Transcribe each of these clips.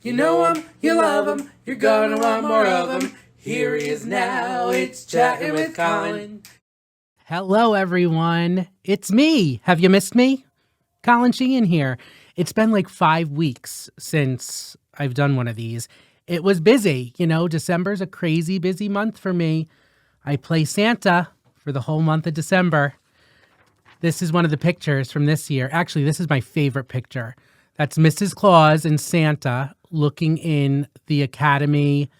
You know him, you love him, you're gonna want more of him. Here he is now, it's Chatting with Colin. Hello, everyone. It's me. Have you missed me? Colin Sheehan here. It's been like 5 weeks since I've done one of these. It was busy. December's a crazy busy month for me. I play Santa for the whole month of December. This is one of the pictures from this year. Actually, this is my favorite picture. That's Mrs. Claus and Santa looking in the academy,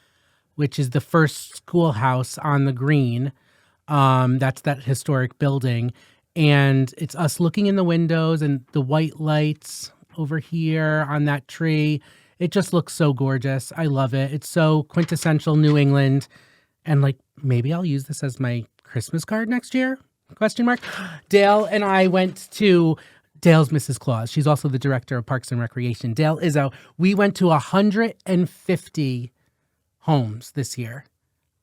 which is the first schoolhouse on the green. That's that historic building. And it's us looking in the windows and the white lights over here on that tree. It just looks so gorgeous. I love it. It's so quintessential New England. And maybe I'll use this as my Christmas card next year? Question mark. Dale and I went to Dale's Mrs. Claus. She's also the director of Parks and Recreation. Dale Izzo. We went to 150 homes this year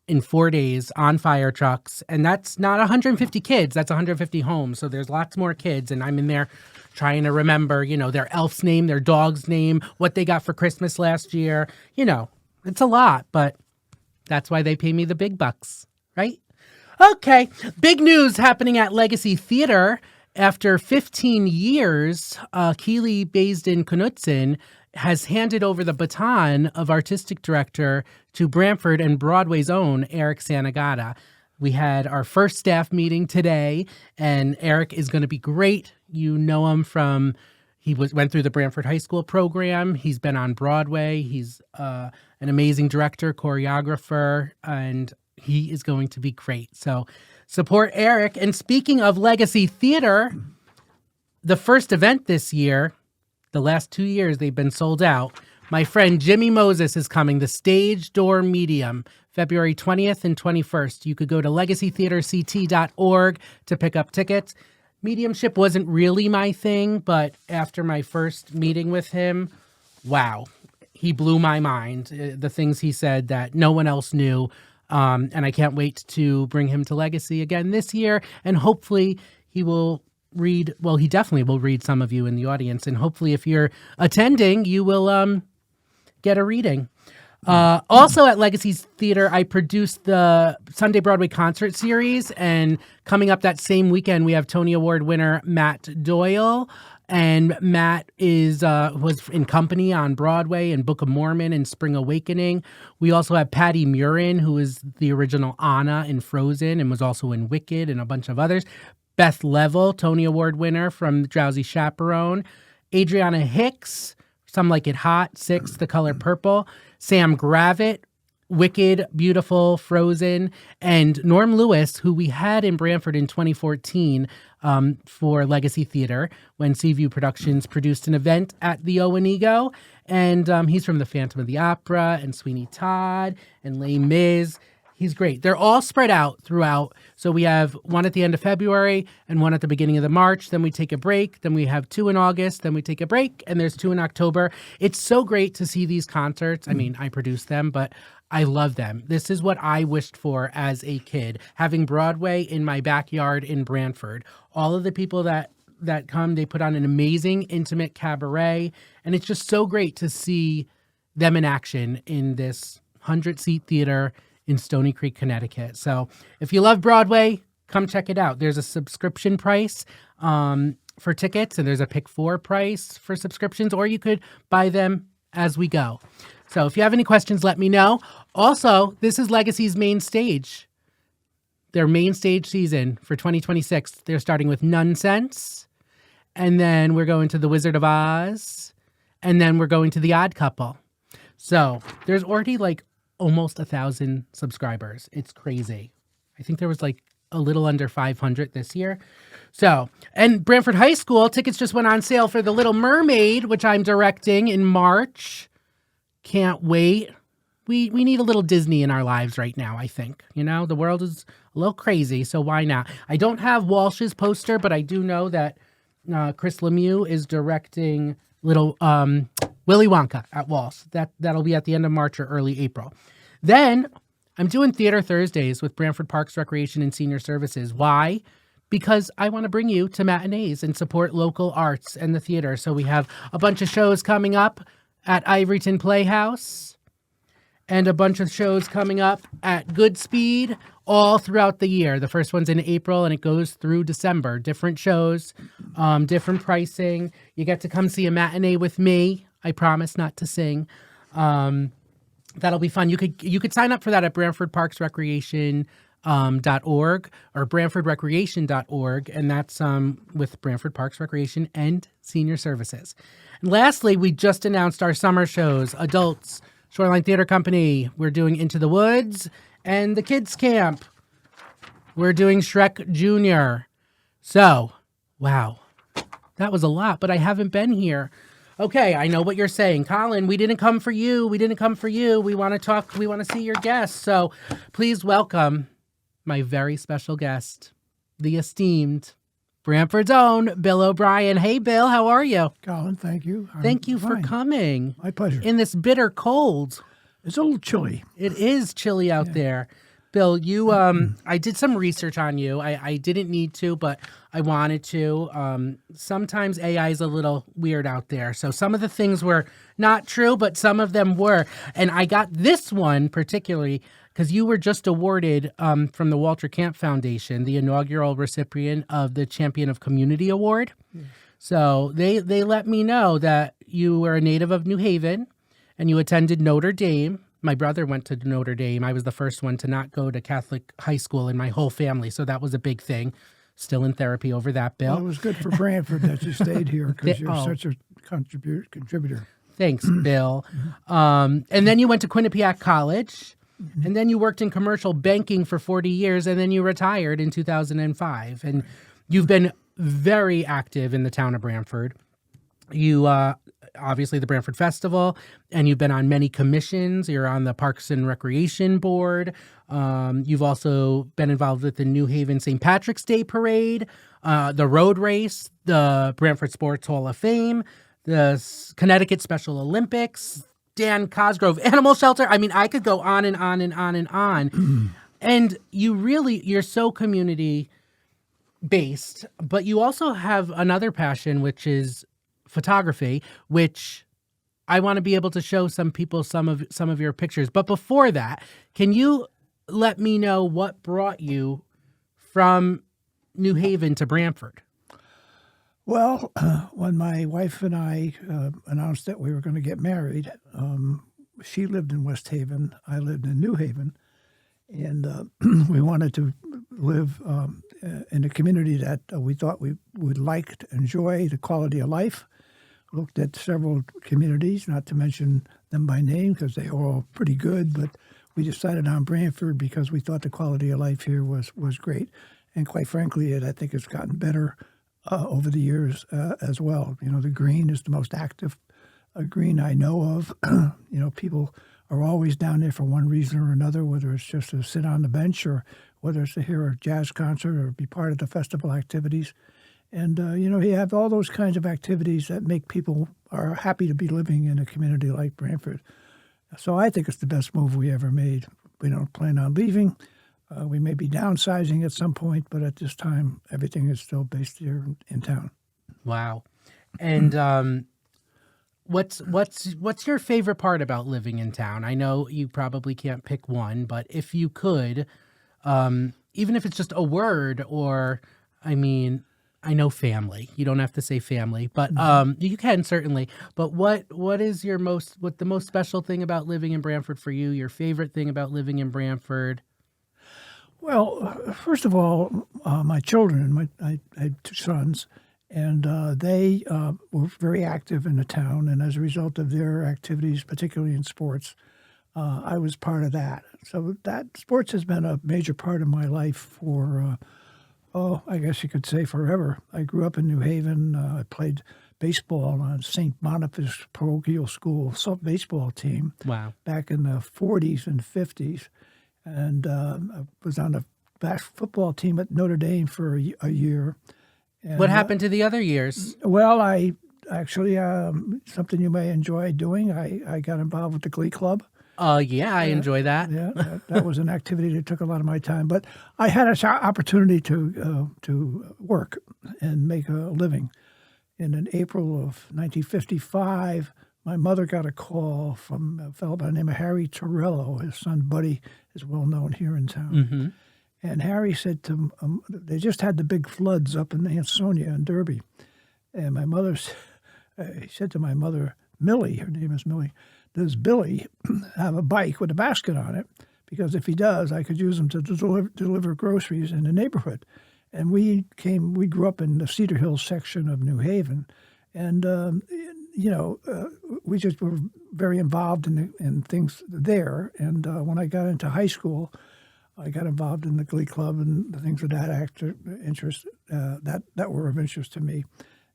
in 4 days on fire trucks. And that's not 150 kids. That's 150 homes. So there's lots more kids. And I'm in there trying to remember, their elf's name, their dog's name, what they got for Christmas last year. It's a lot, but that's why they pay me the big bucks, right? Okay, big news happening at Legacy Theater. After 15 years, Keely Baisden-Knudsen has handed over the baton of artistic director to Branford and Broadway's own Eric Sanagata. We had our first staff meeting today, and Eric is going to be great. You know him from, went through the Branford High School program. He's been on Broadway. He's an amazing director, choreographer, and he is going to be great. So support Eric. And speaking of Legacy Theater, the first event this year, the last 2 years, they've been sold out. My friend Jimmy Moses is coming, the Stage Door Medium, February 20th and 21st. You could go to legacytheaterct.org to pick up tickets. Mediumship wasn't really my thing, but after my first meeting with him, wow, he blew my mind. The things he said that no one else knew. And I can't wait to bring him to Legacy again this year. And hopefully he will read, well, he definitely will read some of you in the audience. And hopefully if you're attending, you will get a reading. Also at Legacy Theater, I produced the Sunday Broadway concert series. And coming up that same weekend, we have Tony Award winner Matt Doyle. And Matt was in Company on Broadway and Book of Mormon and Spring Awakening. We also have Patty Murin, who is the original Anna in Frozen and was also in Wicked and a bunch of others. Beth Level, Tony Award winner from Drowsy Chaperone. Adriana Hicks, Some Like It Hot, Six, The Color Purple. Sam Gravitt, Wicked, Beautiful, Frozen, and Norm Lewis, who we had in Branford in 2014 for Legacy Theater when Seaview Productions produced an event at the Owenigo. And he's from The Phantom of the Opera and Sweeney Todd and Les Mis. He's great. They're all spread out throughout. So we have one at the end of February and one at the beginning of the March. Then we take a break. Then we have two in August. Then we take a break. And there's two in October. It's so great to see these concerts. I mean, I produce them, but I love them. This is what I wished for as a kid, having Broadway in my backyard in Branford. All of the people that come, they put on an amazing, intimate cabaret. And it's just so great to see them in action in this 100-seat theater in Stony Creek, Connecticut. So if you love Broadway, come check it out. There's a subscription price for tickets, and there's a pick 4 price for subscriptions, or you could buy them as we go. So if you have any questions, let me know. Also, this is Legacy's main stage. Their main stage season for 2026. They're starting with Nonsense, and then we're going to The Wizard of Oz, and then we're going to The Odd Couple. So there's already almost 1,000 subscribers. It's crazy. I think there was a little under 500 this year. So, and Branford High School tickets just went on sale for The Little Mermaid, which I'm directing in March. Can't wait. We need a little Disney in our lives right now, I think. The world is a little crazy, so why not? I don't have Walsh's poster, but I do know that Chris Lemieux is directing little Willy Wonka at Walsh. That'll be at the end of March or early April. Then I'm doing Theater Thursdays with Branford Parks, Recreation, and Senior Services. Why? Because I want to bring you to matinees and support local arts and the theater. So we have a bunch of shows coming up at Ivoryton Playhouse, and a bunch of shows coming up at Goodspeed all throughout the year. The first one's in April, and it goes through December. Different shows, different pricing. You get to come see a matinee with me. I promise not to sing. That'll be fun. You could sign up for that at BranfordParksRecreation.org or BranfordRecreation.org, and that's with Branford Parks Recreation and Senior Services. And lastly, we just announced our summer shows. Adults, Shoreline Theater Company, we're doing Into the Woods, and the Kids Camp, we're doing Shrek Jr. So, wow, that was a lot, but I haven't been here. Okay, I know what you're saying. Colin, we didn't come for you. We didn't come for you. We want to talk. We want to see your guests. So please welcome my very special guest, the esteemed Branford's own Bill O'Brien. Hey, Bill, how are you? Colin, thank you. Thank you for coming. My pleasure. In this bitter cold. It's a little chilly. It is chilly out there. Bill, you, I did some research on you. I didn't need to, but I wanted to. Sometimes AI is a little weird out there. So some of the things were not true, but some of them were. And I got this one particularly because you were just awarded from the Walter Camp Foundation, the inaugural recipient of the Champion of Community Award. So they let me know that you were a native of New Haven and you attended Notre Dame. My brother went to Notre Dame. I was the first one to not go to Catholic high school in my whole family, so that was a big thing. Still in therapy over that, Bill. Well, it was good for Branford that you stayed here because you're such a contributor. Thanks, Bill. And then you went to Quinnipiac College, and then you worked in commercial banking for 40 years, and then you retired in 2005. And you've been very active in the town of Branford. You obviously the Branford Festival, and you've been on many commissions. You're on the Parks and Recreation Board. You've also been involved with the New Haven St. Patrick's Day Parade, the road race, the Branford Sports Hall of Fame, the Connecticut Special Olympics, Dan Cosgrove Animal Shelter. I mean, I could go on and on and on and on. And you're so community based, but you also have another passion, which is photography, which I want to be able to show some people some of your pictures. But before that, can you let me know what brought you from New Haven to Branford? Well, when my wife and I announced that we were going to get married, she lived in West Haven, I lived in New Haven, and we wanted to live in a community that we thought we would like to enjoy the quality of life. Looked at several communities, not to mention them by name because they were all pretty good, but we decided on Branford because we thought the quality of life here was great. And quite frankly, I think it's gotten better over the years as well. You know, the green is the most active green I know of. You know, people are always down there for one reason or another, whether it's just to sit on the bench or whether it's to hear a jazz concert or be part of the festival activities. And, you know, you have all those kinds of activities that make people are happy to be living in a community like Branford. So I think it's the best move we ever made. We don't plan on leaving. We may be downsizing at some point, but at this time, everything is still based here in town. Wow. And what's your favorite part about living in town? I know you probably can't pick one, but if you could, even if it's just a word or, I mean, I know family. You don't have to say family, but you can certainly. But what is the most special thing about living in Branford for you? Your favorite thing about living in Branford? Well, first of all, my children, I had two sons, and they were very active in the town. And as a result of their activities, particularly in sports, I was part of that. So that sports has been a major part of my life for I guess you could say forever. I grew up in New Haven. I played baseball on St. Boniface Parochial School baseball team. Wow. Back in the 40s and 50s. And I was on the football team at Notre Dame for a year. And, what happened to the other years? Well, I actually, something you may enjoy doing, I got involved with the Glee Club. Yeah, I enjoy that. Yeah, that was an activity that took a lot of my time. But I had an opportunity to work and make a living. And in April of 1955, my mother got a call from a fellow by the name of Harry Torello. His son Buddy is well known here in town. And Harry said to they just had the big floods up in Ansonia and Derby. And my mother, he said to my mother, Millie, her name is Millie, does Billy have a bike with a basket on it? Because if he does, I could use him to deliver groceries in the neighborhood. And we grew up in the Cedar Hills section of New Haven. And, we just were very involved in things there. And when I got into high school, I got involved in the Glee Club and the things of that interest that were of interest to me.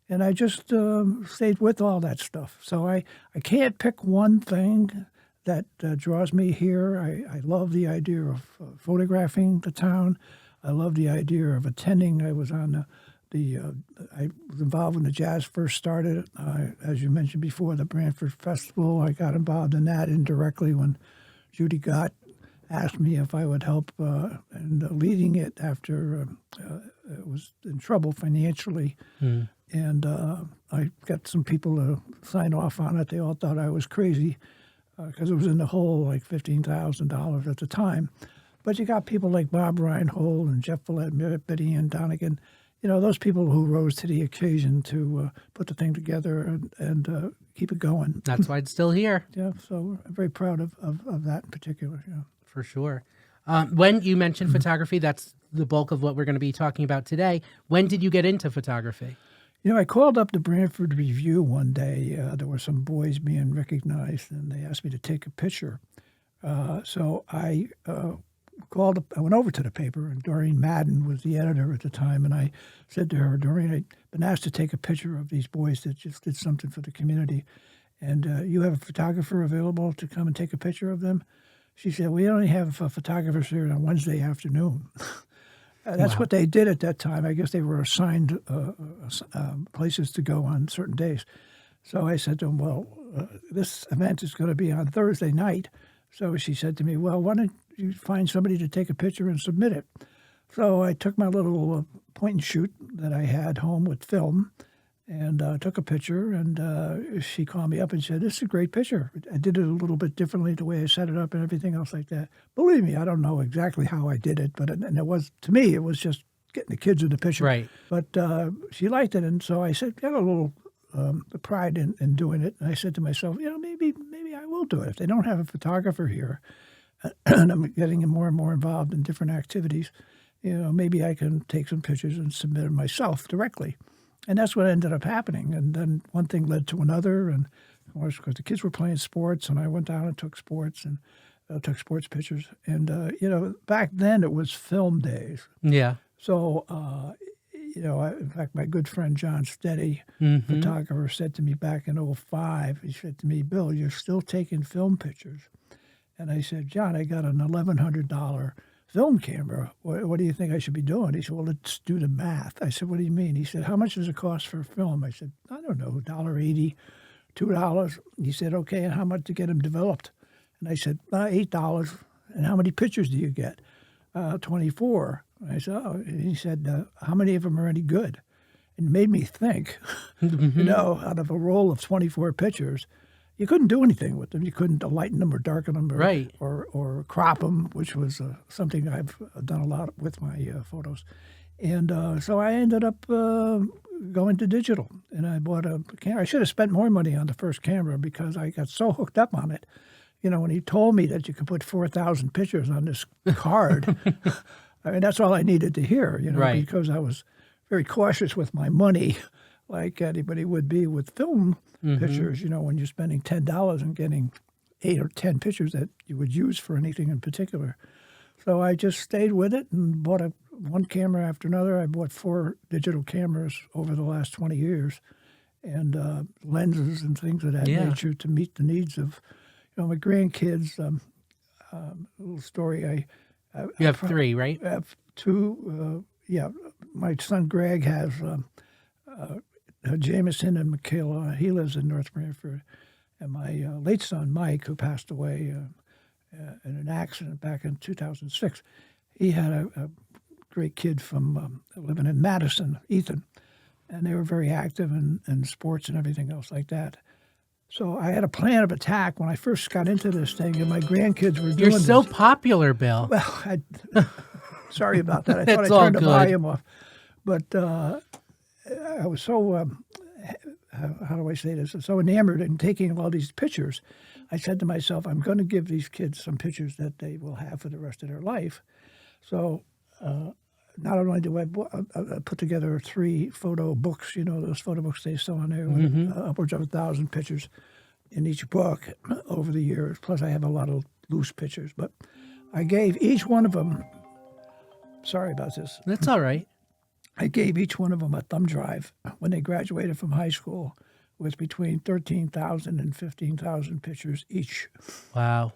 And I just stayed with all that stuff. So I can't pick one thing that draws me here. I love the idea of photographing the town. I love the idea of attending. I was on I was involved when the jazz first started. As you mentioned before, the Branford Festival. I got involved in that indirectly when Judy Gott asked me if I would help in leading it after it was in trouble financially. And I got some people to sign off on it. They all thought I was crazy because it was in the hole like $15,000 at the time. But you got people like Bob Reinhold and Jeff Villette, Betty Ann Donegan, those people who rose to the occasion to put the thing together and keep it going. That's why it's still here. Yeah, so I'm very proud of that in particular. Yeah. For sure. When you mentioned photography, that's the bulk of what we're going to be talking about today. When did you get into photography? I called up the Branford Review one day. There were some boys being recognized, and they asked me to take a picture. So I I went over to the paper, and Doreen Madden was the editor at the time, and I said to her, Doreen, I've been asked to take a picture of these boys that just did something for the community, and you have a photographer available to come and take a picture of them? She said, we only have photographers here on Wednesday afternoon. That's what they did at that time. I guess they were assigned places to go on certain days. So I said to them, well, this event is going to be on Thursday night. So she said to me, well, why don't you find somebody to take a picture and submit it? So I took my little point and shoot that I had home with film and took a picture, and she called me up and said, this is a great picture. I did it a little bit differently, the way I set it up and everything else like that. Believe me, I don't know exactly how I did it, but and it was, to me, it was just getting the kids in the picture. Right. But she liked it, and so I said, got a little pride in doing it. And I said to myself, maybe I will do it. If they don't have a photographer here, and I'm getting more and more involved in different activities, maybe I can take some pictures and submit them myself directly. And that's what ended up happening. And then one thing led to another. And of course, because the kids were playing sports, and I went down and took sports and took sports pictures. And, back then it was film days. Yeah. So, in fact, my good friend John Steady, photographer, said to me back in '05, he said to me, Bill, you're still taking film pictures. And I said, John, I got an $1,100 film camera. What do you think I should be doing? He said, well, let's do the math. I said, what do you mean? He said, how much does it cost for film? I said, I don't know, $1.80, $2. He said, okay, and how much to get them developed? And I said, $8. And how many pictures do you get? 24. I said, oh. And he said, how many of them are any good? And it made me think, out of a roll of 24 pictures, you couldn't do anything with them. You couldn't lighten them or darken them or crop them, which was something I've done a lot with my photos. And so I ended up going to digital, and I bought a camera. I should have spent more money on the first camera because I got so hooked up on it. When he told me that you could put 4,000 pictures on this card, I mean, that's all I needed to hear, because I was very cautious with my money, like anybody would be with film pictures, when you're spending $10 and getting 8 or 10 pictures that you would use for anything in particular. So I just stayed with it and bought one camera after another. I bought 4 digital cameras over the last 20 years and lenses and things of that nature to meet the needs of, my grandkids. A little story. You have 3, right? I have 2. My son Greg has Jameson and Michaela. He lives in North Branford. And my late son, Mike, who passed away in an accident back in 2006, he had a great kid from living in Madison, Ethan. And they were very active in sports and everything else like that. So I had a plan of attack when I first got into this thing, and my grandkids were doing You're so this. popular, Bill. Well, sorry about that. I thought I It's all turned the good. volume off. But I was so, how do I say this? So enamored in taking all these pictures. I said to myself, I'm going to give these kids some pictures that they will have for the rest of their life. So not only do I put together 3 photo books, those photo books they sell on there, with upwards of 1,000 pictures in each book over the years. Plus, I have a lot of loose pictures. But I gave each one of them, sorry about this, That's all right. I gave each one of them a thumb drive when they graduated from high school with between 13,000 and 15,000 pictures each. Wow.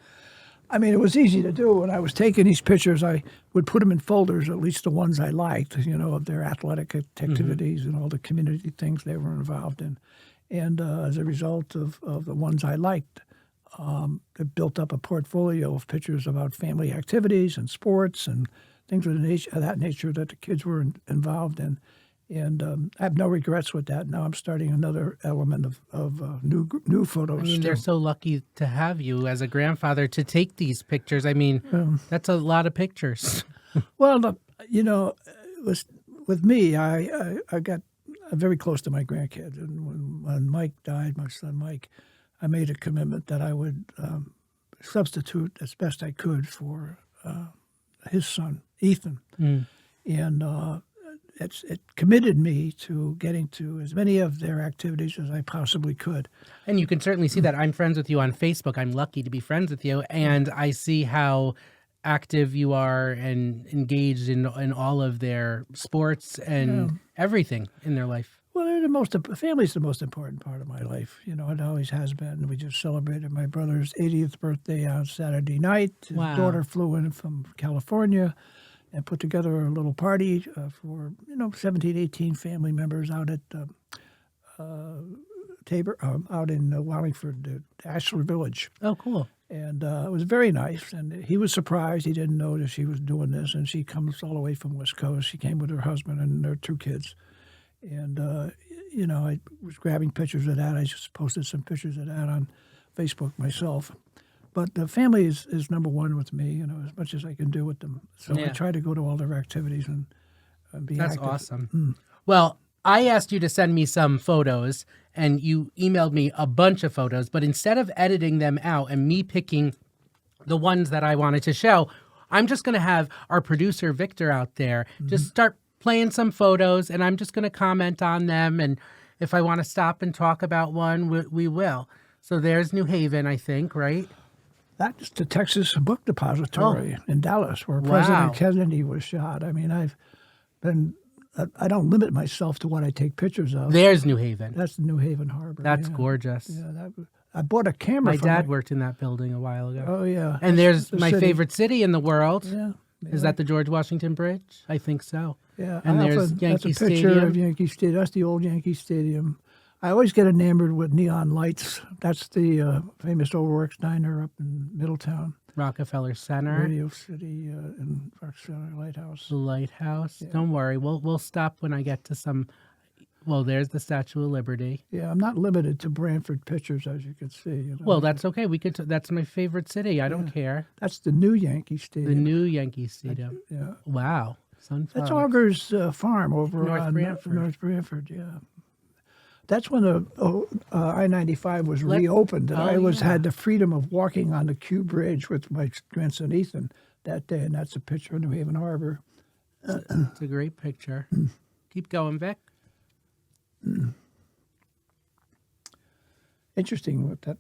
I mean, it was easy to do. When I was taking these pictures, I would put them in folders, at least the ones I liked, of their athletic activities and all the community things they were involved in. And as a result of the ones I liked, it built up a portfolio of pictures about family activities and sports and things of that nature that the kids were involved in. And I have no regrets with that. Now I'm starting another element of new photos. I mean, they're so lucky to have you as a grandfather to take these pictures. I mean, that's a lot of pictures. Well, with me, I got very close to my grandkids. And when Mike died, my son Mike, I made a commitment that I would substitute as best I could for his son, Ethan. And it committed me to getting to as many of their activities as I possibly could. And you can certainly see that. I'm friends with you on Facebook. I'm lucky to be friends with you. And I see how active you are and engaged in all of their sports and everything in their life. Well, family's the most important part of my life. It always has been. We just celebrated my brother's 80th birthday on Saturday night. His daughter flew in from California and put together a little party for 17, 18 family members out at Tabor, out in Wallingford, Ashler Village. Oh, cool. And it was very nice. And he was surprised. He didn't know that she was doing this. And she comes all the way from West Coast. She came with her husband and their 2 kids. And, I was grabbing pictures of that. I just posted some pictures of that on Facebook myself. But the family is number one with me, as much as I can do with them. So I try to go to all their activities and be active. That's awesome. Well, I asked you to send me some photos, and you emailed me a bunch of photos. But instead of editing them out and me picking the ones that I wanted to show, I'm just going to have our producer, Victor, out there just start playing some photos, and I'm just going to comment on them. And if I want to stop and talk about one, we will. So there's New Haven, I think, right? That's the Texas Book Depository in Dallas, where President Kennedy was shot. I mean, I don't limit myself to what I take pictures of. There's New Haven. That's the New Haven Harbor. That's gorgeous. Yeah, I bought a camera. My dad worked in that building a while ago. Oh, yeah. And there's my favorite city in the world. Yeah. Is that the George Washington Bridge? I think so. Yeah. And there's Yankee That's a picture Stadium. of Yankee Stadium. That's the old Yankee Stadium. I always get enamored with neon lights. That's the famous Overworks Diner up in Middletown. Rockefeller Center. Radio City and Rockefeller Lighthouse. The lighthouse. Yeah. Don't worry. We'll stop when I get to some. Well, there's the Statue of Liberty. Yeah, I'm not limited to Branford pictures, as you can see. Well, that's okay. That's my favorite city. I don't care. That's the new Yankee Stadium. The new Yankee Stadium. Yeah. Wow. That's Augur's farm over on North Branford. Yeah. That's when the I-95 was reopened, and I had the freedom of walking on the Q Bridge with my grandson Ethan that day, and that's a picture of New Haven Harbor. It's a great picture. Keep going, Vic. Interesting with that.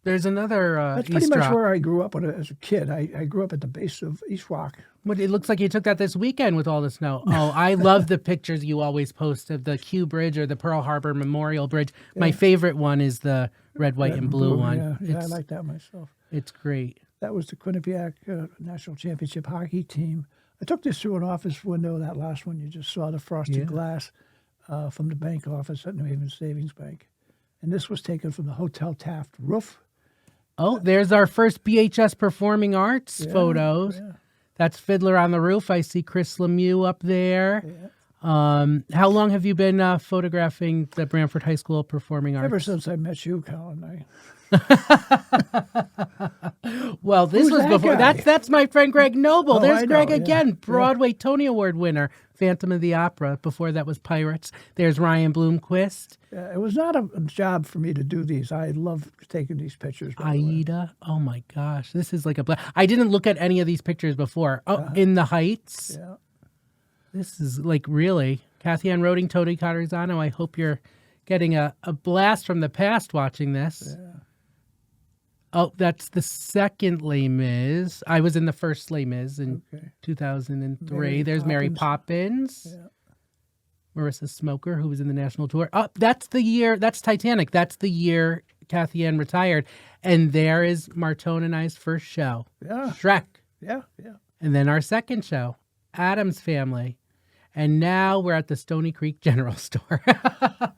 There's another that's pretty much where I grew up as a kid. I grew up at the base of East Rock. But it looks like you took that this weekend with all the snow. Oh, I love the pictures you always post of the Q Bridge or the Pearl Harbor Memorial Bridge. Yeah. My favorite one is the red, white, and blue one. Yeah, I like that myself. It's great. That was the Quinnipiac National Championship hockey team. I took this through an office window, that last one you just saw, the frosted glass from the bank office at New Haven Savings Bank. And this was taken from the Hotel Taft roof. Oh, there's our first BHS Performing Arts photos. Yeah. That's Fiddler on the Roof. I see Chris Lemieux up there. How long have you been photographing the Branford High School Performing Arts? Ever since I met you, Colin, Well, this Who's was that before. guy? That's my friend Greg Noble. Oh, There's I Greg know, yeah. again, Broadway Tony Award winner, Phantom of the Opera. Before that was Pirates. There's Ryan Bloomquist, it was not a job for me to do these. I love taking these pictures. by the way. Aida. Oh my gosh, this is like I didn't look at any of these pictures before. Oh, In the Heights. Yeah. This is like really Kathy Ann Roding, Tony Catarzano. I hope you're getting a blast from the past watching this. Yeah. Oh, that's the second Les Mis. I was in the first Les Mis in Okay. 2003. Mary There's Mary Poppins. Poppins. Yeah. Marissa Smoker, who was in the national tour. Oh, that's the year. That's Titanic. That's the year Kathy Ann retired. And there is Martone and I's first show. Yeah. Shrek. Yeah. Yeah. And then our second show, Addams Family. And now we're at the Stony Creek General Store.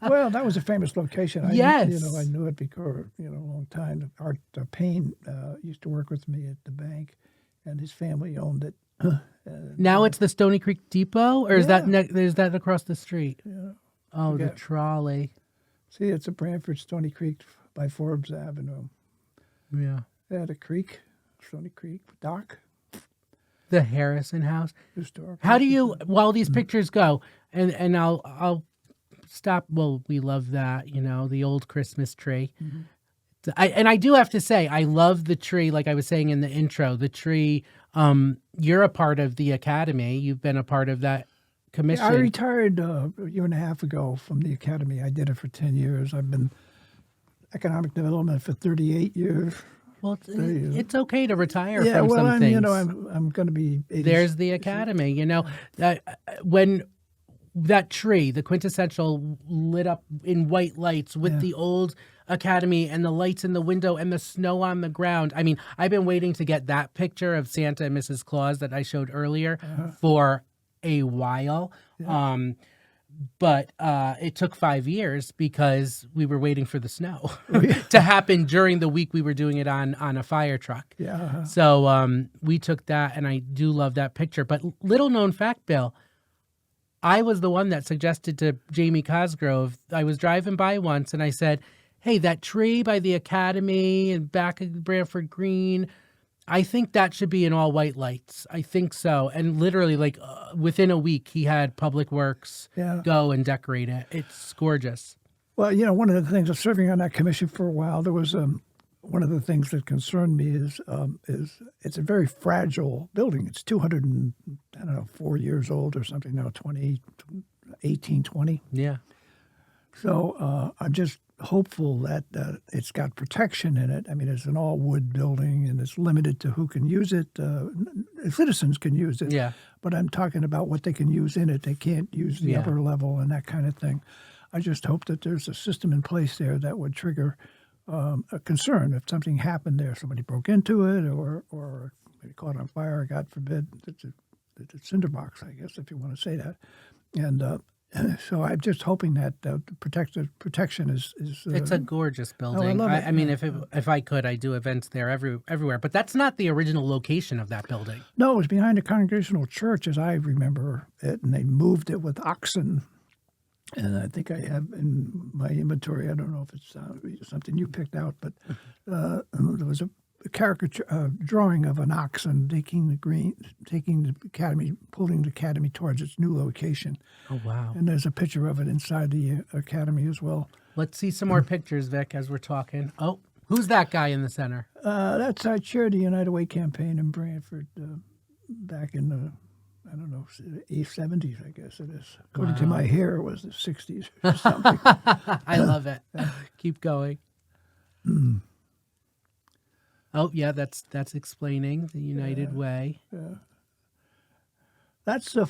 Well, that was a famous location. Yes. I knew it because, a long time. Art Payne used to work with me at the bank, and his family owned it. Now it's the Stony Creek Depot, or is that Yeah. is that across the street? Yeah. Oh, the Yeah. trolley. See, it's a Branford Stony Creek by Forbes Avenue. Yeah. They had a creek, Stony Creek dock, The Harrison House. historic. How do you, while these pictures go, and I'll stop. Well, we love that, the old Christmas tree. I do have to say, I love the tree. Like I was saying in the intro, the tree. You're a part of the Academy. You've been a part of that commission. I retired a year and a half ago from the academy. I did it for 10 years. I've been economic development for 38 years. Well, it's okay to retire Yeah, from well, some things. I'm going to be 80. There's the Academy. When that tree, the quintessential lit up in white lights with the old Academy and the lights in the window and the snow on the ground. I mean, I've been waiting to get that picture of Santa and Mrs. Claus that I showed earlier for a while. But it took 5 years because we were waiting for the snow to happen during the week we were doing it on a fire truck. Yeah. So we took that, and I do love that picture. But little known fact, Bill, I was the one that suggested to Jamie Cosgrove. I was driving by once, and I said, hey, that tree by the Academy and back of Branford Green, I think that should be in all white lights. I think so. And literally, within a week, he had Public Works go and decorate it. It's gorgeous. Well, one of the things of serving on that commission for a while, there was one of the things that concerned me is it's a very fragile building. It's 4 years old or something now, 18, 20. Yeah. So I'm just hopeful that it's got protection in it. I mean, it's an all-wood building, and it's limited to who can use it. Citizens can use it. Yeah. But I'm talking about what they can use in it. They can't use the upper level and that kind of thing. I just hope that there's a system in place there that would trigger a concern if something happened there. Somebody broke into it or maybe caught on fire, God forbid. It's a cinderbox, I guess, if you want to say that. And so I'm just hoping that protection is. It's a gorgeous building. love it. I mean, if I could, I'd do events there everywhere. But that's not the original location of that building. No, it was behind a Congregational church, as I remember it, and they moved it with oxen. And I think I have in my inventory, I don't know if it's something you picked out, but there was a caricature drawing of an oxen taking the academy, pulling the academy towards its new location. Oh, wow. And there's a picture of it inside the academy as well. Let's see some more pictures, Vic, as we're talking. Oh, who's that guy in the center? That's I chaired the United Way campaign in Branford back in the, I don't know, 70s, I guess it is. According to my hair, it was the 60s or something. I love it. Keep going. Oh, yeah, that's explaining the United Way. Yeah. That's the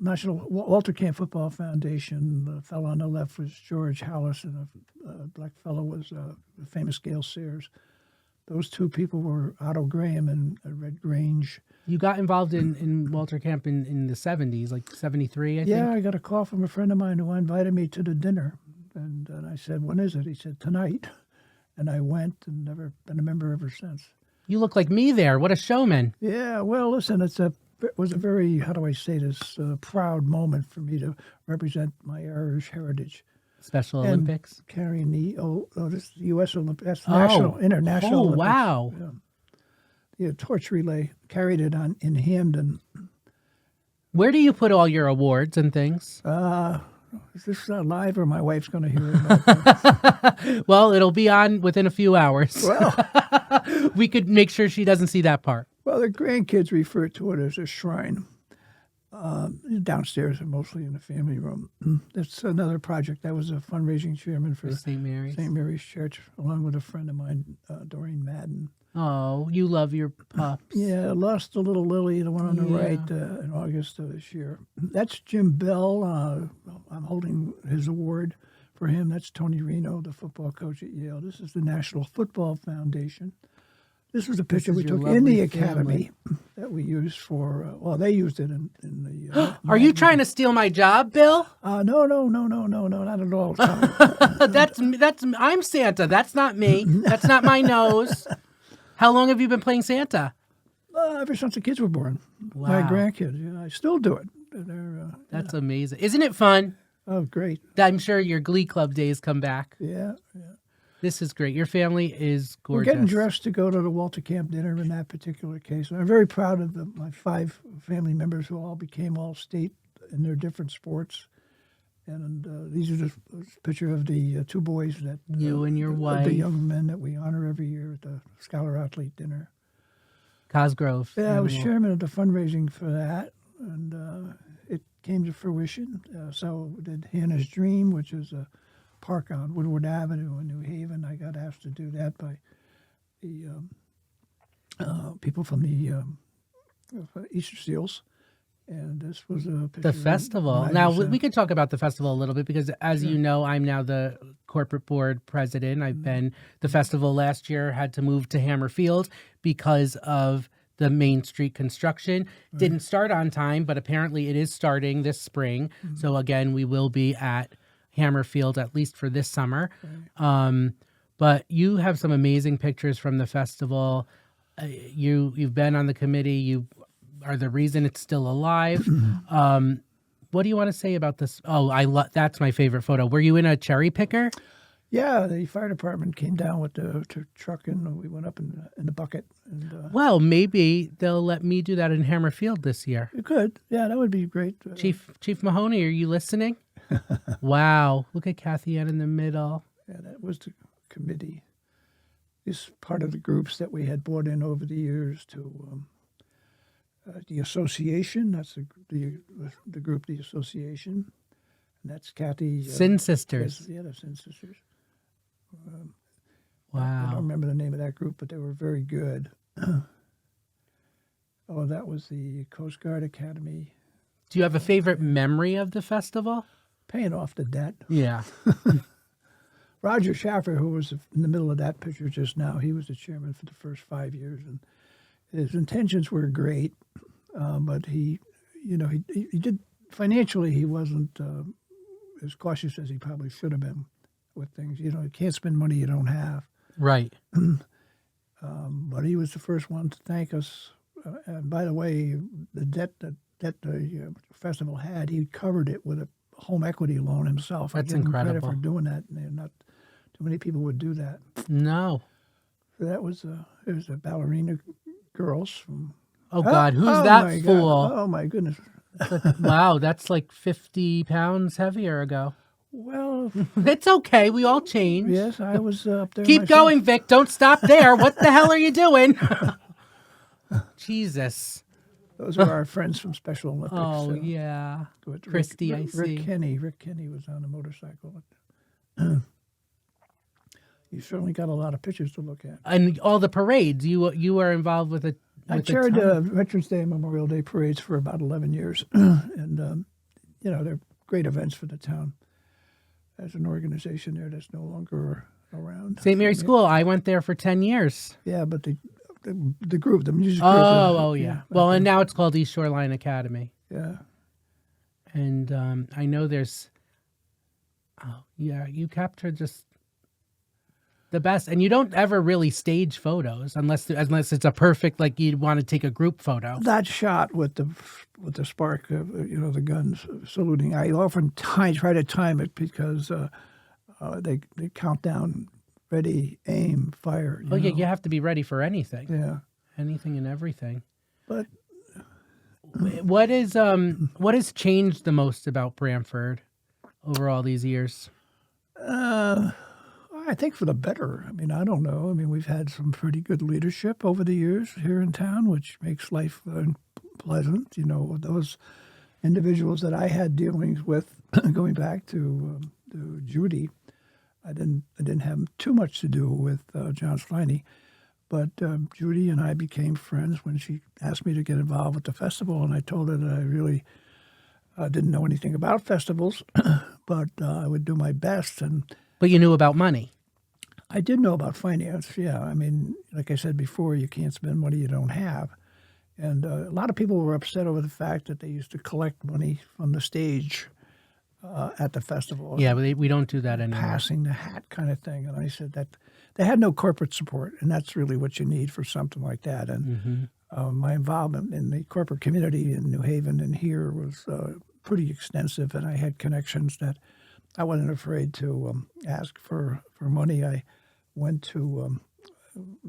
National Walter Camp Football Foundation. The fellow on the left was George Hallis, and a black fellow was the famous Gail Sayers. Those two people were Otto Graham and Red Grange. You got involved in Walter Camp in the 70s, like 73, I think? Yeah, I got a call from a friend of mine who invited me to the dinner. And I said, when is it? He said, tonight. And I went and never been a member ever since. You look like me there. What a showman. Yeah, well, listen, it's a it was a very, how do I say this, proud moment for me to represent my Irish heritage. Special And Olympics. carrying this is the U.S. Olympics, that's Oh, international oh, Olympics. wow. Yeah. The torch relay, carried it in Hamden. Where do you put all your awards and things? Is this live or my wife's going to hear it? Well, it'll be on within a few hours. Well, We could make sure she doesn't see that part. well, the grandkids refer to it as a shrine. Downstairs and mostly in the family room. That's another project. I was a fundraising chairman for St. Mary's. St. Mary's Church, along with a friend of mine, Doreen Madden. Oh, you love your pups. Yeah, I lost a little Lily, the one on the right, in August of this year. That's Jim Bell. I'm holding his award for him. That's Tony Reno, the football coach at Yale. This is the National Football Foundation. This was a picture is we your took in the lovely academy that we used for, well, they used it in the... Are you trying to steal my job, Bill? No, not at all. That's I'm Santa. That's not me. That's not my nose. How long have you been playing Santa? Ever since the kids were born. Wow. My grandkids. Yeah, I still do it. They're, That's amazing. Isn't it fun? oh, great. I'm sure your Glee Club days come back. Yeah. This is great. Your family is We're gorgeous. getting dressed to go to the Walter Camp dinner in that particular case. And I'm very proud of my 5 family members who all became all-state in their different sports. And these are just a picture of the 2 boys that You and your wife. the young men that we honor every year at the Scholar Athlete dinner. Cosgrove. Yeah, I was chairman of the fundraising for that, and it came to fruition. So did Hannah's Dream, which is a park on Woodward Avenue in New Haven. I got asked to do that by the people from the Easter Seals. And this was a picture The festival. Now, we could talk about the festival a little bit because, as you know, I'm now the corporate board president. I've been the festival last year, had to move to Hammerfield because of the Main Street construction. Didn't start on time, but apparently it is starting this spring. So, again, we will be at Hammerfield, at least for this summer. But you have some amazing pictures from the festival. You've been on the committee. You are the reason it's still alive. What do you want to say about this? Oh, that's my favorite photo. Were you in a cherry picker? Yeah, the fire department came down with the truck and we went up in the bucket. And, Well, maybe they'll let me do that in Hammerfield this year. you could. Yeah, that would be great. Chief Mahoney, are you listening? Wow. Look at Kathy Ann in the middle. Yeah, that was the committee. This part of the groups that we had brought in over the years to the association. That's the group, the association. And that's Kathy. Sin Sisters. Yeah, the Sin Sisters. I Wow. don't remember the name of that group, but they were very good. Oh, that was the Coast Guard Academy. Do you have a favorite memory of the festival? Paying off the debt. Yeah. Roger Schaffer, who was in the middle of that picture just now, he was the chairman for the first 5 years, and his intentions were great, but he did financially. He wasn't as cautious as he probably should have been with things. You can't spend money you don't have. Right. But he was the first one to thank us. And by the way, the debt that the festival had, he covered it with a home equity loan himself. That's I give him incredible. credit for doing that. And not too many people would do that. No. So that was it was a ballerina girls from. Oh, God. Who's that my fool? God. Oh my goodness. Wow. That's like 50 pounds heavier ago. Well, It's okay. We all change. yes, I was up there. Keep myself. going, Vic. Don't stop there. What the hell are you doing? Jesus. Those were our friends from Special Olympics. Oh, yeah. with Christy, I Rick see. Kenny. Rick Kenny was on a motorcycle. You certainly got a lot of pictures to look at. And all the parades. You were involved with it. I chaired Veterans Day and Memorial Day parades for about 11 years. And, they're great events for the town. There's an organization there that's no longer around. St. Mary's School. I went there for 10 years. Yeah, but the group, the music group. Yeah. Well, and now it's called East Shoreline Academy. Yeah. And I know there's. Oh, yeah. You captured just the best. And you don't ever really stage photos unless it's a perfect, like you'd want to take a group photo. That shot with the spark, the guns saluting. I often try to time it because they count down, ready, aim, fire. Oh yeah, you have to be ready for anything. Yeah. Anything and everything. But what has changed the most about Branford over all these years? I think for the better. I mean, I don't know. I mean, we've had some pretty good leadership over the years here in town, which makes life pleasant. Those individuals that I had dealings with, going back to Judy, I didn't have too much to do with John Sliney, but Judy and I became friends when she asked me to get involved with the festival, and I told her that I really didn't know anything about festivals, but I would do my best. But you knew about money. I did know about finance, yeah. I mean, like I said before, you can't spend money you don't have. And a lot of people were upset over the fact that they used to collect money from the stage at the festival. Yeah, but we don't do that anymore. Passing the hat kind of thing. And I said that they had no corporate support, and that's really what you need for something like that. And my involvement in the corporate community in New Haven and here was pretty extensive, and I had connections that I wasn't afraid to ask for money. I went to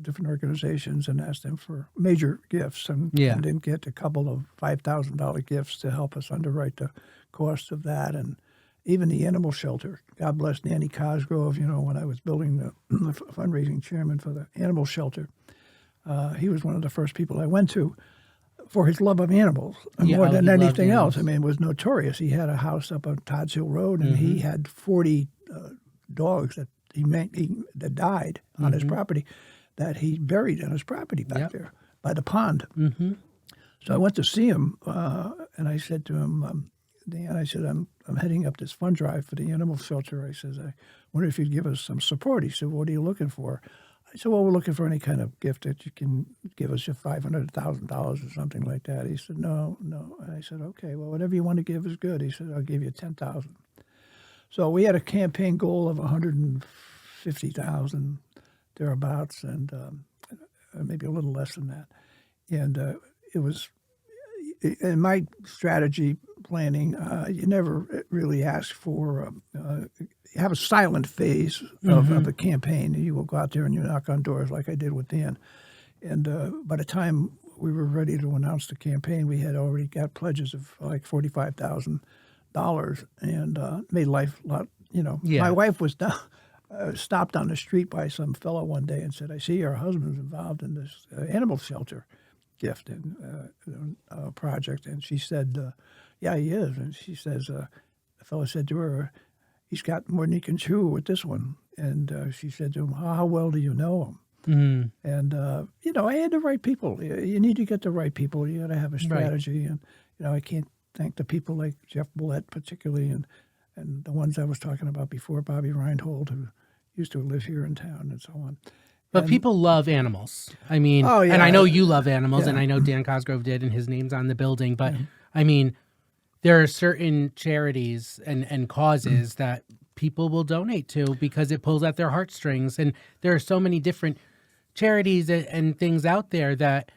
different organizations and asked them for major gifts and didn't get a couple of $5,000 gifts to help us underwrite the cost of that. And even the animal shelter, God bless Nanny Cosgrove, when I was building the fundraising chairman for the animal shelter, he was one of the first people I went to for his love of animals more than anything else. I mean, it was notorious. He had a house up on Todd's Hill Road, and he had 40 dogs that that died on his property that he buried on his property back there by the pond. So I went to see him, and I said to him, Dan, I said, I'm heading up this fund drive for the animal shelter. I said, I wonder if you'd give us some support. He said, what are you looking for? I said, well, we're looking for any kind of gift that you can give us, your $500,000 or something like that. He said, no. I said, okay, well, whatever you want to give is good. He said, I'll give you $10,000. So we had a campaign goal of $150,000 thereabouts, and maybe a little less than that. And it was in my strategy planning. You never really ask for. You have a silent phase of a campaign. You will go out there and you knock on doors like I did with Dan. And by the time we were ready to announce the campaign, we had already got pledges of like $45,000 and made life a lot. My wife was stopped on the street by some fellow one day and said, I see your husband's involved in this animal shelter gift and project. And she said, yeah, he is. And she says, the fellow said to her, he's got more than he can chew with this one. And she said to him, how well do you know him? And, I had the right people. You need to get the right people. You got to have a strategy. Right. And, I can't thank the people like Jeff Bullett particularly and the ones I was talking about before, Bobby Reinhold, who used to live here in town and so on. But people love animals. I mean, and I know you love animals, and I know Dan Cosgrove did, and his name's on the building. But, I mean, there are certain charities and causes that people will donate to because it pulls at their heartstrings. And there are so many different charities and things out there that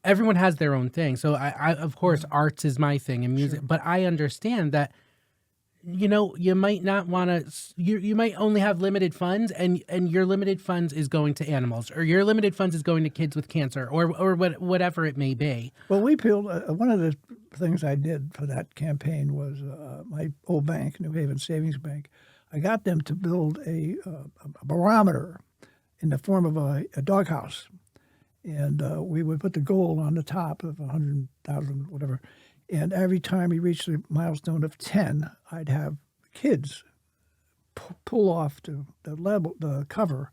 everyone has their own thing. So, I of course, arts is my thing and music. Sure. But I understand that, you might not want to, you might only have limited funds and your limited funds is going to animals or your limited funds is going to kids with cancer or whatever it may be. Well, we peeled, one of the things I did for that campaign was my old bank, New Haven Savings Bank. I got them to build a barometer in the form of a doghouse. And we would put the goal on the top of 100,000, whatever. And every time we reached the milestone of 10, I'd have kids pull off the cover.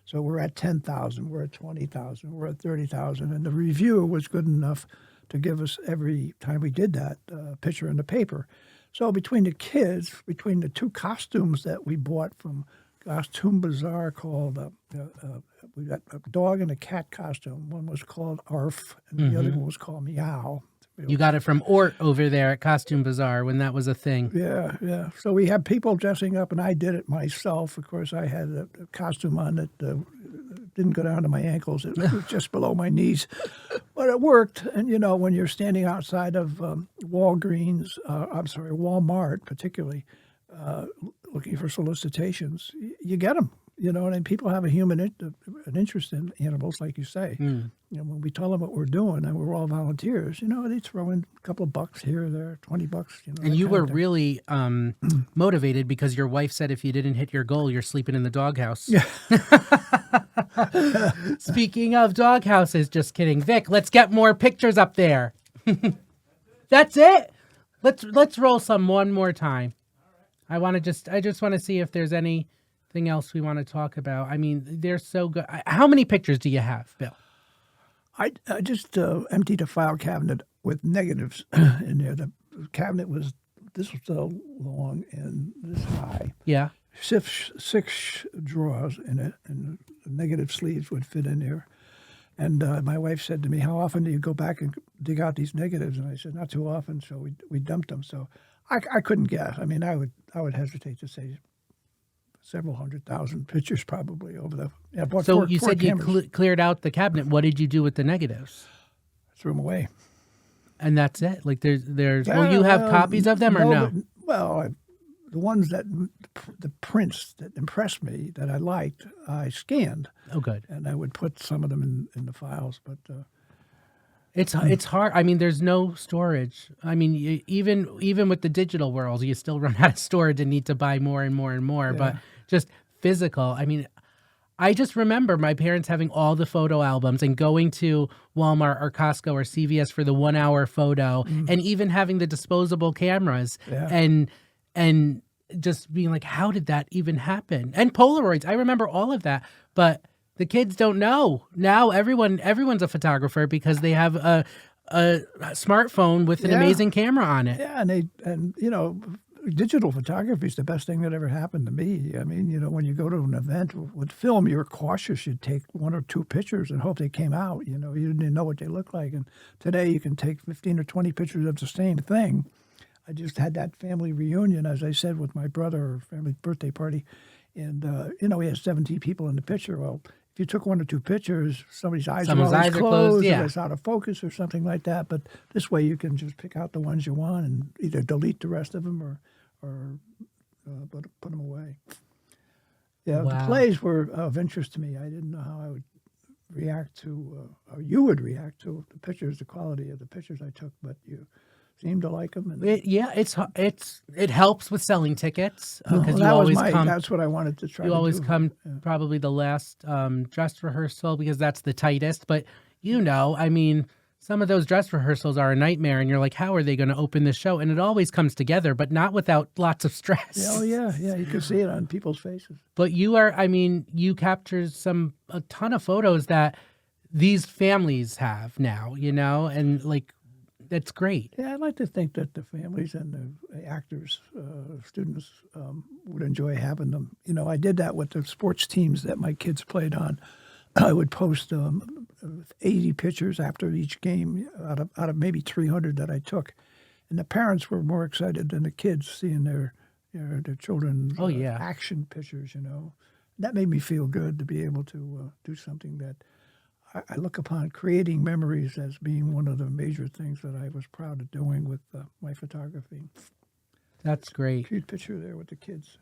So we're at 10,000, we're at 20,000, we're at 30,000. And the reviewer was good enough to give us, every time we did that, a picture in the paper. So between the kids, between the two costumes that we bought from Costume Bazaar called, we got a dog and a cat costume. One was called Arf, and the other one was called Meow. You got it from Ort over there at Costume Bazaar when that was a thing. Yeah, yeah. So we had people dressing up, and I did it myself. Of course, I had a costume on that didn't go down to my ankles. It was just below my knees. But it worked. And, you know, when you're standing outside of Walmart particularly, looking for solicitations, you get them. You know, and people have an interest in animals, like you say. You know, when we tell them what we're doing, and we're all volunteers, you know, they throw in a couple of bucks here or there, $20. You know, and you were really motivated because your wife said if you didn't hit your goal, you're sleeping in the doghouse. Yeah. Speaking of doghouses, just kidding, Vic. Let's get more pictures up there. That's it. Let's roll some one more time. I just want to see if there's anything else we want to talk about. I mean, they're so good. How many pictures do you have, Bill? I just emptied a file cabinet with negatives in there. The cabinet was this long and this high. Yeah. Six drawers in it, and the negative sleeves would fit in there. And my wife said to me, "How often do you go back and dig out these negatives?" And I said, "Not too often." So we dumped them. So I couldn't guess. I mean, I would hesitate to say several 100,000 pictures probably over the. Yeah, so you said you cleared out the cabinet. What did you do with the negatives? Threw them away. And that's it. Like there's. Will you have copies of them or no? Well, the ones the prints that impressed me that I liked, I scanned. Oh, good. And I would put some of them in the files, but. It's hard. I mean, there's no storage. I mean, even with the digital world, you still run out of storage and need to buy more and more and more. Yeah. But just physical. I mean, I just remember my parents having all the photo albums and going to Walmart or Costco or CVS for the 1 hour photo, and even having the disposable cameras and just being like, how did that even happen? And Polaroids. I remember all of that, but the kids don't know. Now everyone's a photographer because they have a smartphone with an amazing camera on it. Yeah, and you know, digital photography is the best thing that ever happened to me. I mean, you know, when you go to an event with film, you're cautious. You'd take 1 or 2 pictures and hope they came out. You know, you didn't know what they looked like. And today you can take 15 or 20 pictures of the same thing. I just had that family reunion, as I said, with my brother, or family birthday party. And, you know, we had 17 people in the picture. Well, if you took 1 or 2 pictures, somebody's eyes are closed, or it's out of focus or something like that. But this way you can just pick out the ones you want and either delete the rest of them or put them away. Yeah, wow. The plays were of interest to me. I didn't know how I would react to, or you would react to the pictures, the quality of the pictures I took, but you seem to like them. And it helps with selling tickets because that's what I wanted to try. You to always do. come probably the last dress rehearsal because that's the tightest. But you know, I mean, some of those dress rehearsals are a nightmare, and you're like, how are they going to open the show? And it always comes together, but not without lots of stress. Oh yeah, you can see it on people's faces. But you captured a ton of photos that these families have now, you know, and like. That's great. Yeah, I'd like to think that the families and the actors, students, would enjoy having them. You know, I did that with the sports teams that my kids played on. I would post 80 pictures after each game out of maybe 300 that I took. And the parents were more excited than the kids seeing their children's action pictures, you know. That made me feel good to be able to do something that I look upon creating memories as being one of the major things that I was proud of doing with my photography. That's great. Cute picture there with the kids.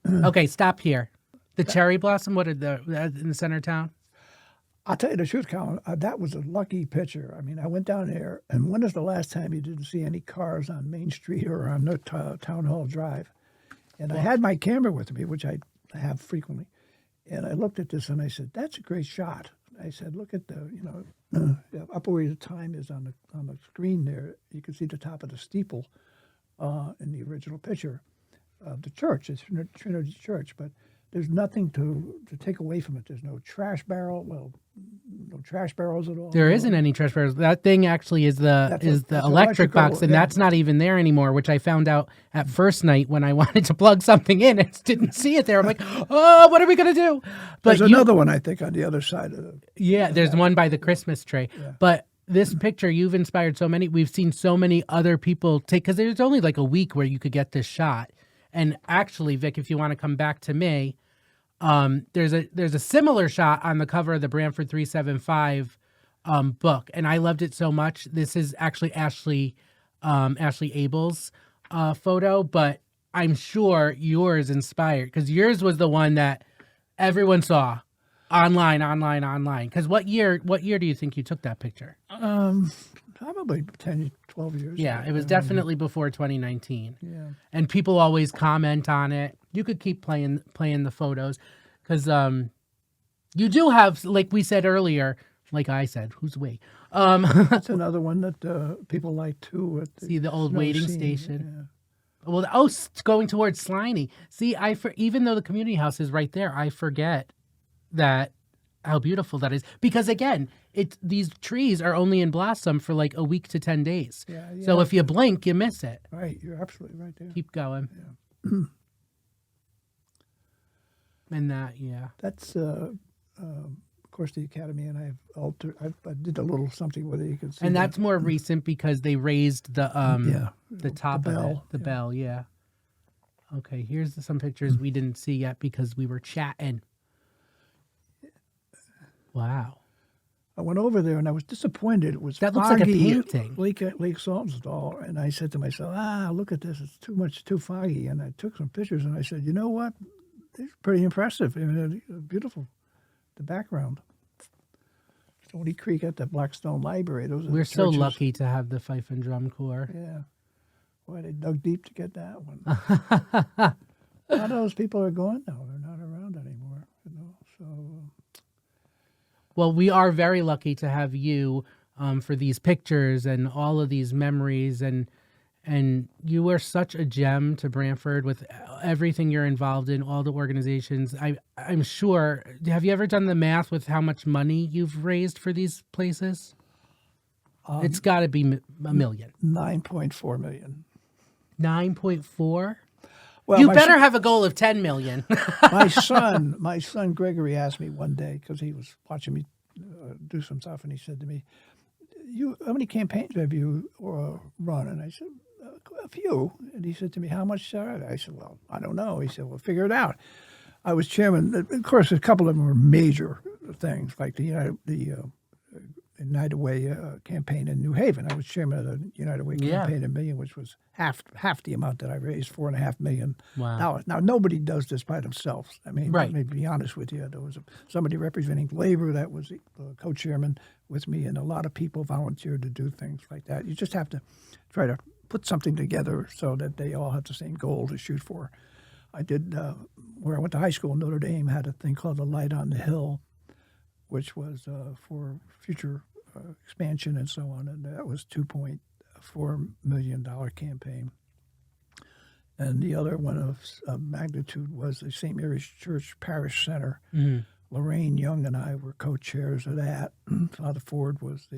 Okay, stop here. The cherry blossom, what are in the center of town? I'll tell you the truth, Colin, that was a lucky picture. I mean, I went down there, and when is the last time you didn't see any cars on Main Street or on the Town Hall Drive? And I had my camera with me, which I have frequently. And I looked at this and I said, that's a great shot. I said, look at the up where the time is on the screen there. You can see the top of the steeple in the original picture of the church. It's Trinity Church, but there's nothing to take away from it. There's no trash barrel. Well, no trash barrels at all. There isn't any trash barrels. That thing actually is the electric box, and that's not even there anymore, which I found out at first night when I wanted to plug something in and didn't see it there. I'm like, oh, what are we going to do? But there's another one, I think, on the other side of the... Yeah, there's one by the Christmas tree. Yeah. But this picture, you've inspired so many. We've seen so many other people take, because there's only like a week where you could get this shot. And actually, Vic, if you want to come back to me, there's a similar shot on the cover of the Branford 375 book, and I loved it so much. This is actually Ashley Abel's photo, but I'm sure yours inspired, because yours was the one that everyone saw online. Because what year do you think you took that picture? Probably 10, 12 years Yeah, ago. it was definitely before 2019. Yeah. And people always comment on it. You could keep playing the photos, because you do have, like we said earlier, like I said, who's we? That's another one that people like too. At See the old snow waiting scene. station. Well, going towards Sliney. See, even though the community house is right there, I forget that how beautiful that is, because again, these trees are only in blossom for like a week to 10 days. Yeah, So if you blink, you miss it. Right, you're absolutely right there. Keep going. Yeah. And that, yeah. That's of course the Academy, and I did a little something with it. You can see. And that's more recent because they raised the top the of bell, it, the bell, yeah. Okay, here's some pictures we didn't see yet because we were chatting. Wow. I went over there and I was disappointed. It was That looks like a foggy painting. at Lake Saltonstall, and I said to myself, look at this. It's too foggy. And I took some pictures and I said, you know what? It's pretty impressive. I mean, beautiful, the background. Stony Creek at the Blackstone Library. Those are We're the so churches. lucky to have the Fife and Drum Corps. Yeah. Boy, they dug deep to get that one. A lot of those people are gone now. They're not around anymore. So Well, we are very lucky to have you for these pictures and all of these memories, and you are such a gem to Branford with everything you're involved in, all the organizations. I'm sure. Have you ever done the math with how much money you've raised for these places? It's got to be $1 million. 9.4 million. 9.4. Well, You my better son- have a goal of 10 million. my son Gregory asked me one day, because he was watching me do some stuff, and he said to me, how many campaigns have you run? And I said, a few. And he said to me, how much are they? I said, well, I don't know. He said, well, figure it out. I was chairman. Of course, a couple of them were major things, like the United Way campaign in New Haven. I was chairman of the United Way campaign in Million, which was half the amount that I raised, $4.5 million. Wow. Now, nobody does this by themselves. I mean, Right. let me be honest with you. There was somebody representing labor that was the co-chairman with me, and a lot of people volunteered to do things like that. You just have to try to put something together so that they all have the same goal to shoot for. I did, where I went to high school, Notre Dame had a thing called the Light on the Hill, which was for future expansion and so on, and that was $2.4 million campaign. And the other one of magnitude was the St. Mary's Church Parish Center. Mm-hmm. Lorraine Young and I were co-chairs of that. Father Ford was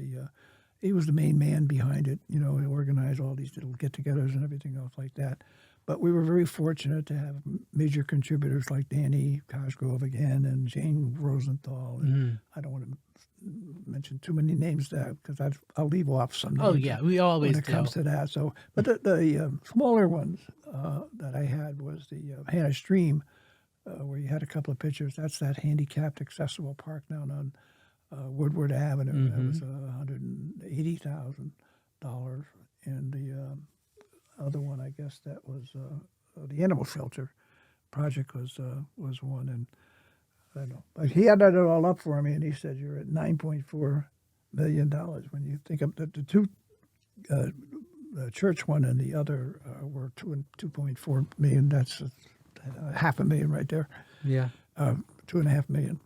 he was the main man behind it. He organized all these little get-togethers and everything else like that. But we were very fortunate to have major contributors like Danny Cosgrove again and Jane Rosenthal. And I don't want to mention too many names there because I'll leave off some names. Oh, yeah, we always when it do. comes to that. So, but the smaller ones that I had was the Hannah Stream, where you had a couple of pictures. That's that handicapped accessible park down on Woodward Avenue. That was $180,000, and the other one, I guess, that was the animal shelter project was one, and I don't know. But he added it all up for me, and he said, "You're at $9.4 million when you think of the two." The church one and the other were 2.4 million. That's $500,000 right there. Yeah. 2.5 million,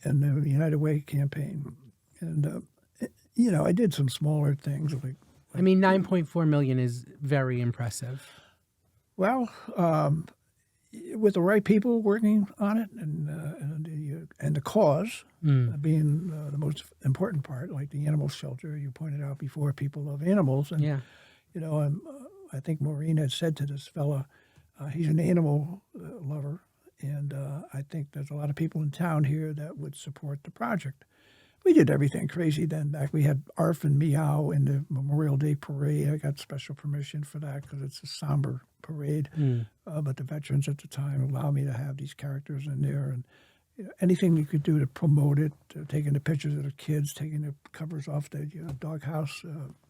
and the United Way campaign, and I did some smaller things like. I mean, 9.4 million is very impressive. Well, with the right people working on it, and the cause being the most important part, like the animal shelter you pointed out before, people love animals, and Yeah. I think Maureen had said to this fella, he's an animal lover, and I think there's a lot of people in town here that would support the project. We did everything crazy then. Back we had Arf and Meow in the Memorial Day parade. I got special permission for that because it's a somber parade. But the veterans at the time allowed me to have these characters in there, and anything you could do to promote it, taking the pictures of the kids, taking the covers off the doghouse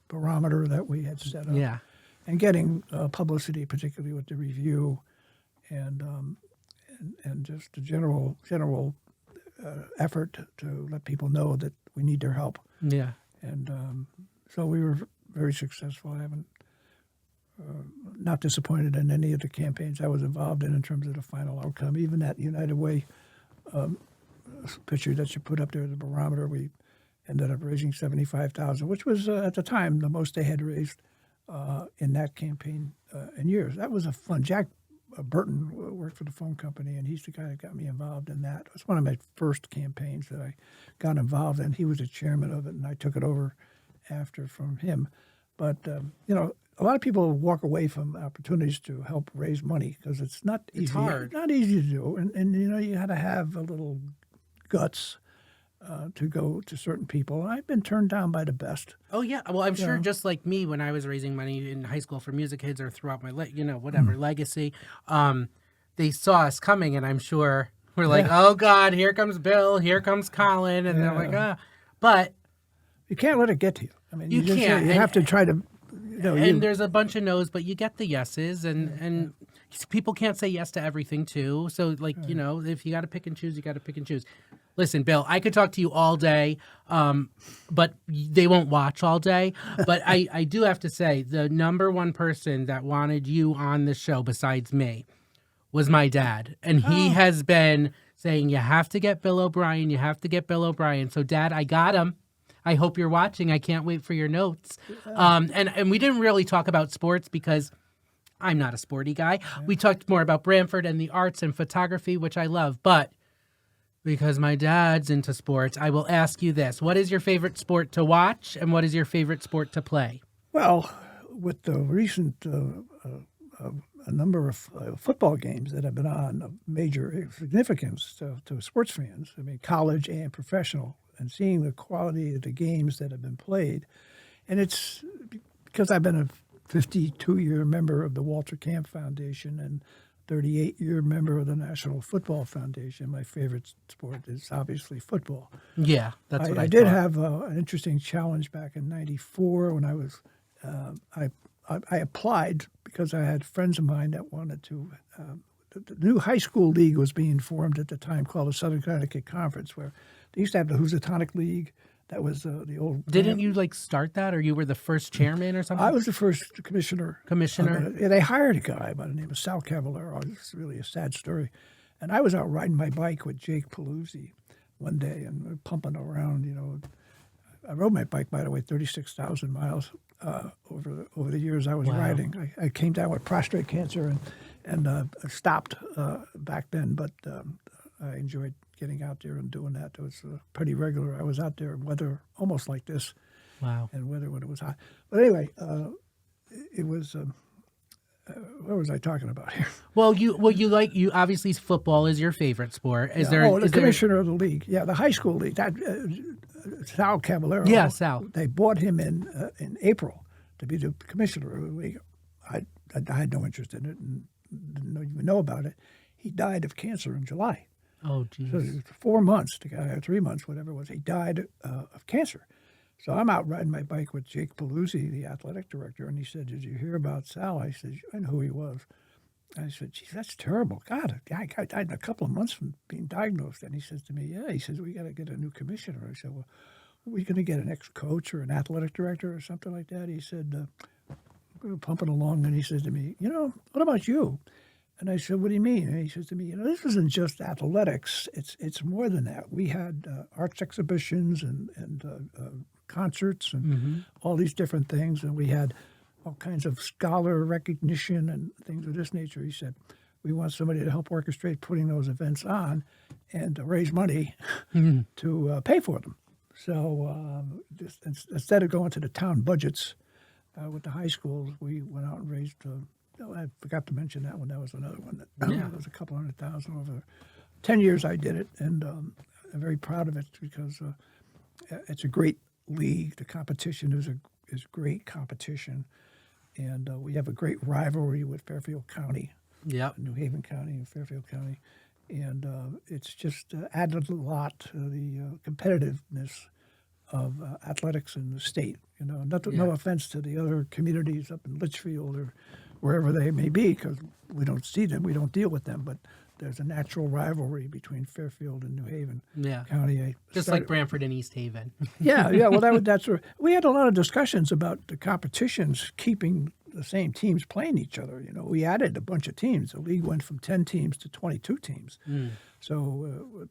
barometer that we had set up, Yeah. and getting publicity, particularly with the review, and just the general effort to let people know that we need their help. Yeah. And so we were very successful. I haven't not disappointed in any of the campaigns I was involved in terms of the final outcome. Even that United Way picture that you put up there, the barometer, we ended up raising $75,000, which was at the time the most they had raised in that campaign in years. That was a fun. Jack Burton worked for the phone company, and he's the guy that got me involved in that. It was one of my first campaigns that I got involved in. He was the chairman of it, and I took it over after from him. But, a lot of people walk away from opportunities to help raise money because it's not easy. It's hard. It's not easy to do. And you got to have a little guts to go to certain people. And I've been turned down by the best. Oh yeah, well I'm sure just like me when I was raising money in high school for music kids or throughout my legacy, they saw us coming, and I'm sure we're like, oh God, here comes Bill, here comes Colin, and they're like, but you can't let it get to you. I mean, you can't. You have to try to. And there's a bunch of no's, but you get the yeses, and people can't say yes to everything too. So if you got to pick and choose, you got to pick and choose. Listen, Bill, I could talk to you all day, but they won't watch all day. But I do have to say, the number one person that wanted you on the show besides me was my dad. And he has been saying, you have to get Bill O'Brien, you have to get Bill O'Brien. So, Dad, I got him. I hope you're watching. I can't wait for your notes. And we didn't really talk about sports because I'm not a sporty guy. We talked more about Branford and the arts and photography, which I love. But because my dad's into sports, I will ask you this. What is your favorite sport to watch, and what is your favorite sport to play? Well, with the recent a number of football games that have been on of major significance to sports fans, I mean, college and professional, and seeing the quality of the games that have been played. And it's because I've been a 52-year member of the Walter Camp Foundation and 38-year member of the National Football Foundation. My favorite sport is obviously football. Yeah, that's what I did thought. have an interesting challenge back in '94 when I was I applied because I had friends of mine that wanted to. The new high school league was being formed at the time called the Southern Connecticut Conference, where they used to have the Housatonic League. That was the old. Didn't you start that, or you were the first chairman or something? I was the first commissioner. They hired a guy by the name of Sal Cavallero. It's really a sad story. And I was out riding my bike with Jake Paluzzi one day, and we're pumping around. I rode my bike, by the way, 36,000 miles over the years I was riding. I came down with prostate cancer and stopped back then, but I enjoyed getting out there and doing that. It was pretty regular. I was out there in weather almost like this. Wow. And weather when it was hot. But anyway, it was. What was I talking about here? Well, you obviously football is your favorite sport. The commissioner of the league? Yeah, the high school league. That Sal Cavallero. Yeah, Sal. They brought him in April to be the commissioner of the league. I had no interest in it and didn't even know about it. He died of cancer in July. Oh, geez. So 4 months, the guy, 3 months, whatever it was, he died of cancer. So I'm out riding my bike with Jake Paluzzi, the athletic director, and he said, "Did you hear about Sal?" I said, "I know who he was." I said, "Geez, that's terrible. God, a guy died in a couple of months from being diagnosed." And he says to me, "Yeah." He says, "We got to get a new commissioner." I said, "Well, are we going to get an ex-coach or an athletic director or something like that?" He said, we were pumping along, and he says to me, "What about you?" And I said, "What do you mean?" And he says to me, "This isn't just athletics. It's more than that. We had arts exhibitions and concerts and all these different things, and we had all kinds of scholar recognition and things of this nature." He said, "We want somebody to help orchestrate putting those events on and to raise money to pay for them." So instead of going to the town budgets with the high schools, we went out and raised I forgot to mention that one. That was another one. That was a couple $100,000 over 10 years I did it, and I'm very proud of it because it's a great league. The competition is great competition, and we have a great rivalry with Fairfield County, Yep. New Haven County, and Fairfield County, and it's just added a lot to the competitiveness of athletics in the state. No offense to the other communities up in Litchfield or wherever they may be, because we don't see them, we don't deal with them, but there's a natural rivalry between Fairfield and New Haven Yeah. County. Just like Branford and East Haven. Yeah. Well, that's where we had a lot of discussions about the competitions keeping the same teams playing each other. We added a bunch of teams. The league went from 10 teams to 22 teams. So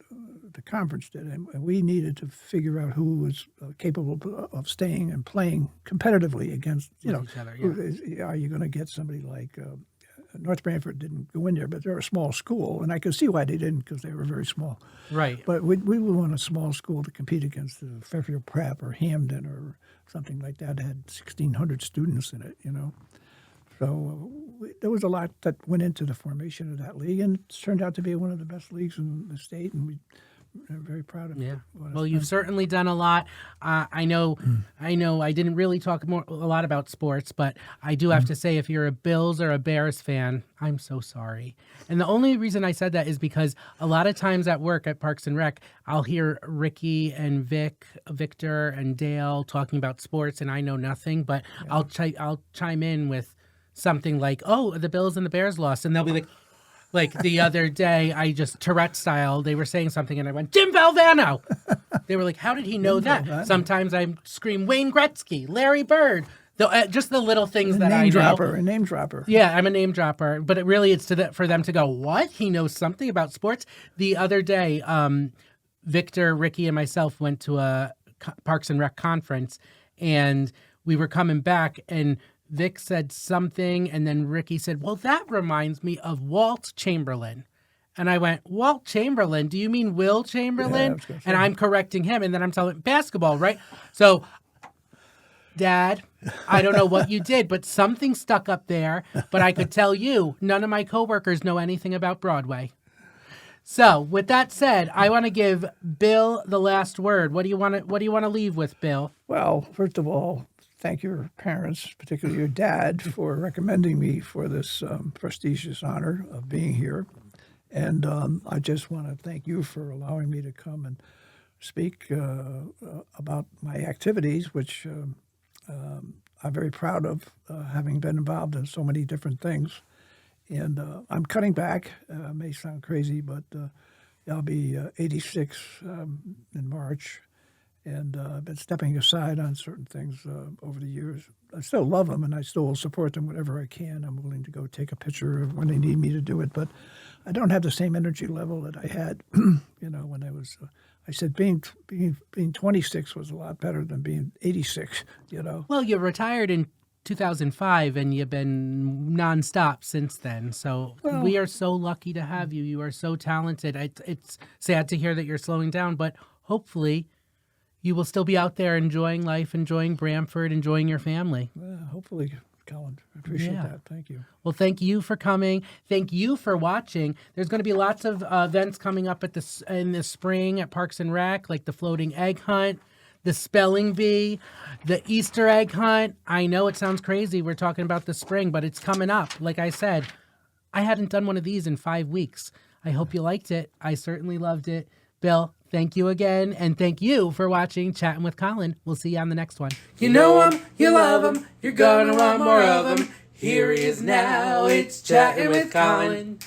the conference did, and we needed to figure out who was capable of staying and playing competitively against each other. Yeah. Are you going to get somebody like North Branford didn't go in there, but they're a small school, and I could see why they didn't, because they were very small. Right. But we would want a small school to compete against Fairfield Prep or Hamden or something like that. It had 1,600 students in it. So there was a lot that went into the formation of that league, and it turned out to be one of the best leagues in the state, and we're very proud of it. Yeah. Well, you've certainly done a lot. I know I didn't really talk a lot about sports, but I do have to say, if you're a Bills or a Bears fan, I'm so sorry. And the only reason I said that is because a lot of times at work at Parks and Rec, I'll hear Ricky and Victor and Dale talking about sports, and I know nothing, but I'll chime in with something like, "Oh, the Bills and the Bears lost," and they'll be like the other day, I just Tourette style, they were saying something and I went, "Jim Valvano." They were like, "How did he know that?" Valvano. Sometimes I scream Wayne Gretzky, Larry Bird, just the little things that I know. A name dropper. Yeah, I'm a name dropper, but it's for them to go, "What? He knows something about sports." The other day, Victor, Ricky, and myself went to a Parks and Rec conference, and we were coming back, and Vic said something, and then Ricky said, "Well, that reminds me of Walt Chamberlain." And I went, "Walt Chamberlain? Do you mean Will Chamberlain?" I was gonna say. And I'm correcting him, and then I'm telling him, basketball, right? So, Dad, I don't know what you did, but something stuck up there. But I could tell you, none of my coworkers know anything about Broadway. So, with that said, I want to give Bill the last word. What do you want to leave with, Bill? Well, first of all, thank your parents, particularly your dad, for recommending me for this prestigious honor of being here. And I just want to thank you for allowing me to come and speak about my activities, which I'm very proud of, having been involved in so many different things. And I'm cutting back. May sound crazy, but I'll be 86 in March. And I've been stepping aside on certain things over the years. I still love them, and I still will support them whenever I can. I'm willing to go take a picture when they need me to do it. But I don't have the same energy level that I had, when I was. I said being 26 was a lot better than being 86. Well, you retired in 2005, and you've been nonstop since then. So we are so lucky to have you. You are so talented. It's sad to hear that you're slowing down, but hopefully you will still be out there enjoying life, enjoying Branford, enjoying your family. Hopefully, Colin. I appreciate that. Thank you. Well, thank you for coming. Thank you for watching. There's going to be lots of events coming up in the spring at Parks and Rec, like the floating egg hunt, the spelling bee, the Easter egg hunt. I know it sounds crazy. We're talking about the spring, but it's coming up. Like I said, I hadn't done one of these in 5 weeks. I hope you liked it. I certainly loved it. Bill, thank you again, and thank you for watching Chatting with Colin. We'll see you on the next one. You know him, you love him, you're gonna want more of him. Here he is now, it's Chatting with Colin.